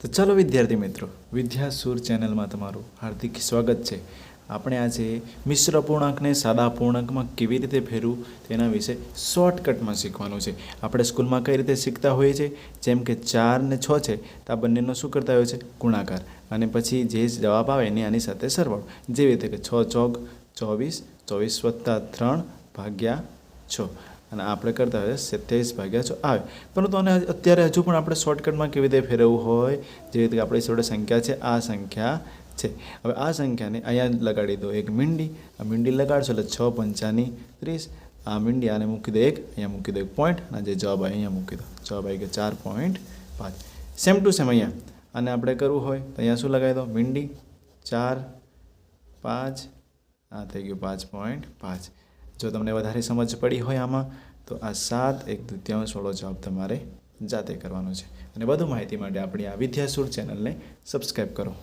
તો ચાલો વિદ્યાર્થી મિત્રો, વિદ્યાસુર ચેનલમાં તમારું હાર્દિક સ્વાગત છે. આપણે આજે મિશ્ર પૂર્ણાંકને સાદા પૂર્ણાંકમાં કેવી રીતે ફેરવું તેના વિશે શોર્ટકટમાં શીખવાનું છે. આપણે સ્કૂલમાં કઈ રીતે શીખતા હોઈએ છીએ, જેમ કે 4 ને 6 છે તો આ બંનેનો શું કરતા હોય છે, ગુણાકાર, અને પછી જે જવાબ આવે એને આની સાથે સરવાળો. જેવી રીતે કે 6 ચોક 24, 24 + 3 ભાગ્યા 6, અને આપણે કરતા હોય 27/6 આવે. પરંતુ આને અત્યારે હજુ પણ આપણે શોર્ટકટમાં કેવી રીતે ફેરવવું હોય, જેવી રીતે આપણી જોડે સંખ્યા છે, આ સંખ્યા છે. હવે આ સંખ્યાને અહીંયા લગાડી દો એક મીંડી. આ મીંડી લગાડશો એટલે 6 × 5 = 30. આ મીંડી આને મૂકી દો એક, અહીંયા મૂકી દો એક પોઈન્ટ, અને જે જવાબ આવે અહીંયા મૂકી દો. જવાબ આવી ગયો 4.5. સેમ ટુ સેમ અહીંયા આને આપણે કરવું હોય તો અહીંયા શું લગાવી દો, મીંડી 4, 5, આ થઈ ગયું 5.5. જો તમને વધારે સમજ પડી હોય આમાં તો આ 7 1/2 વાળો જવાબ તમારે જાતે કરવાનો છે. અને વધુ માહિતી માટે આપણી આ વિદ્યાસુર ચેનલને સબસ્ક્રાઈબ કરો.